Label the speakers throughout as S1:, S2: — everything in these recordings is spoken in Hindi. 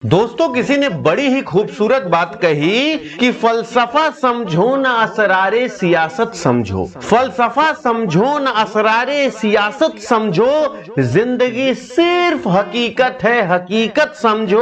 S1: दोस्तों, किसी ने बड़ी ही खूबसूरत बात कही कि फलसफा समझो न असरारे सियासत समझो। फलसफा समझो न असरारे सियासत समझो, जिंदगी सिर्फ हकीकत है, हकीकत समझो।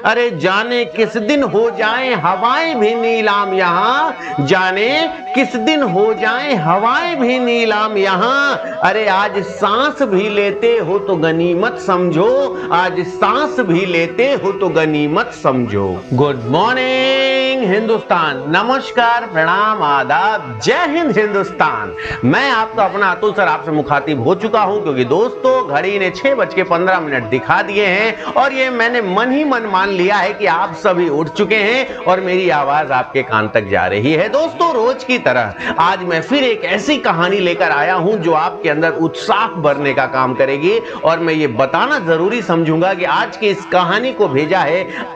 S1: अरे जाने किस दिन हो जाए हवाएं भी नीलाम यहाँ, जाने किस दिन हो जाए हवाएं भी नीलाम यहाँ। अरे आज सांस भी लेते हो तो गनीमत समझो, आज सांस भी लेते हो तो गनीमत समझो। गुड मॉर्निंग हिंदुस्तान, नमस्कार, प्रणाम, आदाब, जय हिंद हिंदुस्तान। मैं आपका अपना अतुल सर आपसे मुखातिब हो चुका हूं, क्योंकि दोस्तों घड़ी ने 6:15 दिखा दिए हैं और ये मैंने मन ही मन मान लिया है कि आप सभी उठ चुके हैं और मेरी आवाज आपके कान तक जा रही है। दोस्तों, रोज की तरह आज मैं फिर एक ऐसी कहानी लेकर आया हूं जो आपके अंदर उत्साह भरने का काम करेगी, और मैं ये बताना जरूरी समझूंगा कि आज की इस कहानी को भेजा है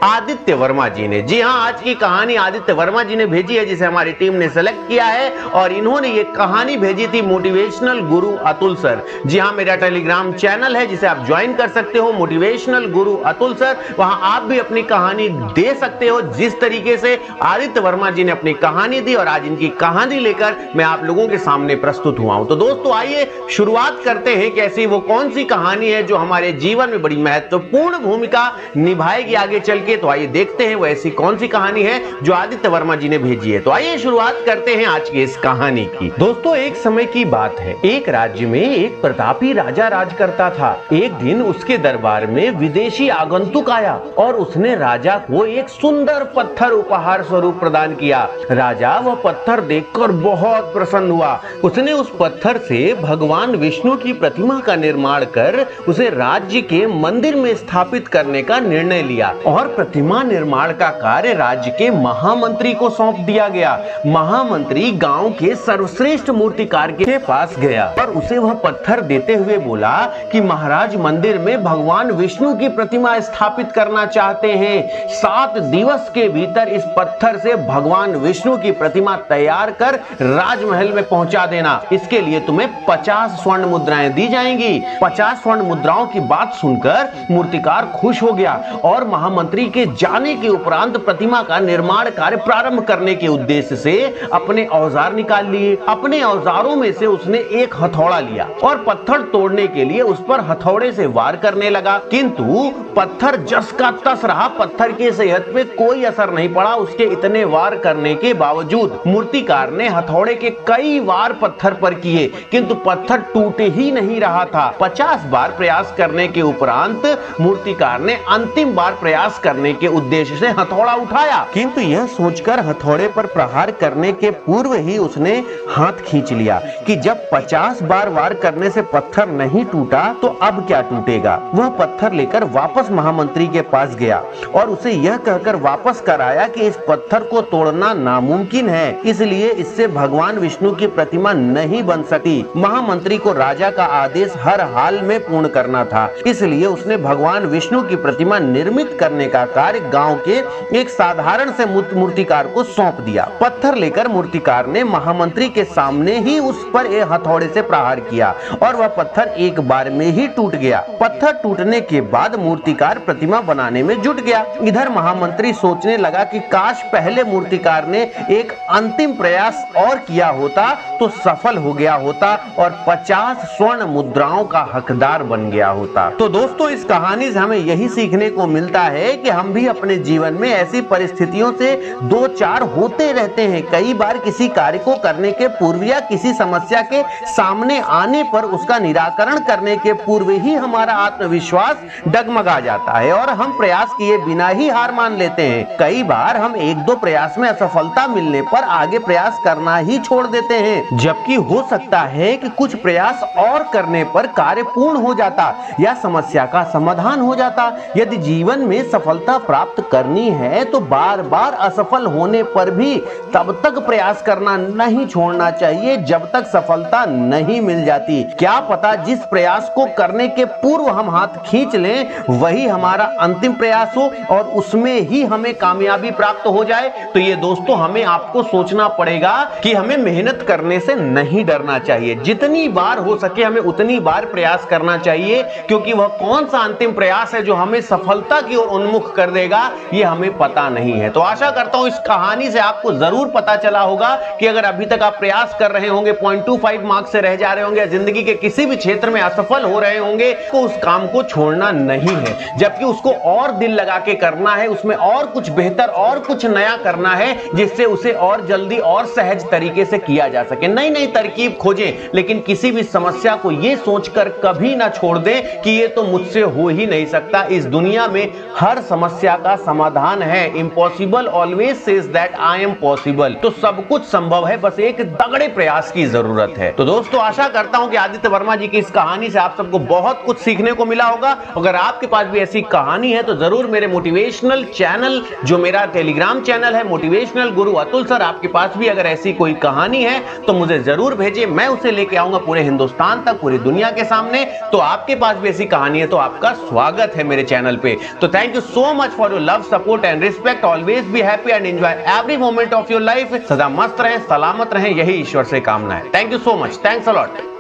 S1: आदित्य वर्मा जी ने। जी हां, आज की कहानी आदित्य वर्मा जी ने भेजी है, जिसे हमारी टीम ने सेलेक्ट किया है, और इन्होंने ये कहानी भेजी थी मोटिवेशनल गुरु अतुल सर। जी हां, मेरा टेलीग्राम चैनल है जिसे आप ज्वाइन कर सकते हो, मोटिवेशनल गुरु अतुल सर। वहां आप भी अपनी कहानी दे सकते हो, जिस तरीके से आदित्य वर्मा जी ने अपनी कहानी दी, और आज इनकी कहानी लेकर मैं आप लोगों के सामने प्रस्तुत हुआ हूं। तो दोस्तों आइए शुरुआत करते हैं कि ऐसी वो कौन सी कहानी है जो हमारे जीवन में बड़ी महत्वपूर्ण भूमिका निभाएगी आगे चल के। तो आइए देखते हैं वो ऐसी कौन सी कहानी है जो आदित्य वर्मा जी ने भेजी है। तो आइए शुरुआत करते हैं आज की इस कहानी की। दोस्तों, एक समय की बात है, एक राज्य में एक प्रतापी राजा राज करता था। एक दिन उसके दरबार में विदेशी आगंतुक आया और उसने राजा को एक सुंदर पत्थर उपहार स्वरूप प्रदान किया। राजा वह पत्थर देखकर बहुत प्रसन्न हुआ। उसने उस पत्थर से भगवान विष्णु की प्रतिमा का निर्माण कर उसे राज्य के मंदिर में स्थापित करने का निर्णय लिया, और प्रतिमा निर्माण का कार्य राज्य के महामंत्री को सौंप दिया गया। महामंत्री गांव के सर्वश्रेष्ठ मूर्तिकार के पास गया और उसे वह पत्थर देते हुए बोला कि महाराज मंदिर में भगवान विष्णु की प्रतिमा स्थापित करना चाहते हैं। 7 दिवस के भीतर इस पत्थर से भगवान विष्णु की प्रतिमा तैयार कर राजमहल में पहुंचा देना। इसके लिए तुम्हें 50 स्वर्ण मुद्राएं दी जाएंगी। 50 स्वर्ण मुद्राओं की बात सुनकर मूर्तिकार खुश हो गया और महामंत्री के जाने के उपरांत प्रतिमा का निर्माण कार्य प्रारंभ करने के उद्देश्य से अपने औजार निकाल लिए। अपने औजारों में से उसने एक हथौड़ा लिया और पत्थर तोड़ने के लिए उस पर हथौड़े से वार करने लगा, किंतु पत्थर जस का तस रहा। पत्थर की सेहत पे कोई असर नहीं पड़ा। उसके इतने वार करने के बावजूद मूर्तिकार ने हथौड़े के कई वार पत्थर पर किए, किंतु पत्थर टूट ही नहीं रहा था। 50 बार प्रयास करने के उपरांत मूर्तिकार ने अंतिम बार प्रयास करने के उद्देश्य से हथौड़ा उठाया, किंतु यह सोचकर हथौड़े पर प्रहार करने के पूर्व ही उसने हाथ खींच लिया कि जब 50 बार वार करने से पत्थर नहीं टूटा तो अब क्या टूटेगा। वह पत्थर लेकर वापस महामंत्री के पास गया और उसे यह कहकर वापस कराया कि इस पत्थर को तोड़ना नामुमकिन है, इसलिए इससे भगवान विष्णु की प्रतिमा नहीं बन सकती। महामंत्री को राजा का आदेश हर हाल में पूर्ण करना था, इसलिए उसने भगवान विष्णु की प्रतिमा निर्मित करने का कार्य गांव के एक साधारण से मूर्तिकार को सौंप दिया। पत्थर लेकर मूर्तिकार ने महामंत्री के सामने ही उस पर एक हथौड़े से प्रहार किया और वह पत्थर एक बार में ही टूट गया। पत्थर टूटने के बाद मूर्तिकार प्रतिमा बनाने में जुट गया। इधर महामंत्री सोचने लगा कि काश पहले मूर्तिकार ने एक अंतिम प्रयास और किया होता तो सफल हो गया होता और 50 स्वर्ण मुद्राओं का हकदार बन गया होता। तो दोस्तों, इस कहानी से हमें यही सीखने को मिलता है कि हम भी अपने जीवन में ऐसी परिस्थितियों से 2-4 होते रहते हैं। कई बार किसी कार्य को करने के पूर्व या किसी समस्या के सामने आने पर उसका निराकरण करने के पूर्व ही हमारा आत्मविश्वास डगमगा जाता है और हम प्रयास किए बिना ही हार मान लेते हैं। कई बार हम 1-2 प्रयास में असफलता मिलने पर आगे प्रयास करना ही छोड़ देते हैं, जबकि हो सकता है कि कुछ प्रयास और करने पर कार्य पूर्ण हो जाता या समस्या का समाधान हो जाता। यदि जीवन में सफलता प्राप्त करनी है तो बार बार असफल होने पर भी तब तक प्रयास करना नहीं छोड़ना चाहिए जब तक सफलता नहीं मिल जाती। क्या पता जिस प्रयास को करने के पूर्व हम हाथ खींच लें वही हमारा अंतिम प्रयास हो और उसमें ही हमें कामयाबी प्राप्त हो जाए। तो ये दोस्तों, हमें आपको सोचना पड़ेगा कि हमें मेहनत करने से नहीं डरना चाहिए। जितनी बार हो सके हमें उतनी बार प्रयास करना चाहिए, क्योंकि वह कौन सा अंतिम प्रयास है जो हमें सफलता की ओर उन्मुख कर देगा ये हमें पता नहीं है। तो आशा करता हूं इस कहानी से आपको जरूर पता चला होगा कि अगर अभी तक आप प्रयास कर रहे होंगे, 0.25 मार्क्स से रह जा रहे होंगे, जिंदगी के किसी भी क्षेत्र में असफल हो रहे होंगे, तो उस काम को छोड़ना नहीं है, जबकि उसको और दिल लगा के करना है, उसमें और कुछ बेहतर और कुछ नया करना है, जिससे उसे और जल्दी और सहज तरीके से किया जा सके। नई नई तरकीब खोजें, लेकिन किसी भी समस्या को यह सोचकर कभी ना छोड़ दें कि ये तो मुझसे हो ही नहीं सकता। इस दुनिया में हर समस्या का समाधान है। Impossible always says that I am possible. तो सब कुछ संभव है, बस एक तगड़े प्रयास की जरूरत है। तो दोस्तों, आशा करता हूं कि आदित्य वर्मा जी की इस कहानी से आप सबको बहुत कुछ सीखने को मिला होगा। अगर आपके पास भी ऐसी कहानी है तो जरूर मेरे मोटिवेशनल चैनल, जो मेरा टेलीग्राम चैनल है मोटिवेशनल गुरु अतुल सर, आपके पास भी अगर ऐसी कोई कहानी है तो मुझे जरूर भेजिए। मैं उसे लेके आऊंगा पूरे हिंदुस्तान तक, पूरी दुनिया के सामने। तो आपके पास भी ऐसी कहानी है तो आपका स्वागत है मेरे चैनल पे। तो thank you so much for your love, support and respect. Always be happy and enjoy every moment of your life. सदा मस्त रहें, सलामत रहें, यही ईश्वर से कामना है। Thank you so much, thanks a lot.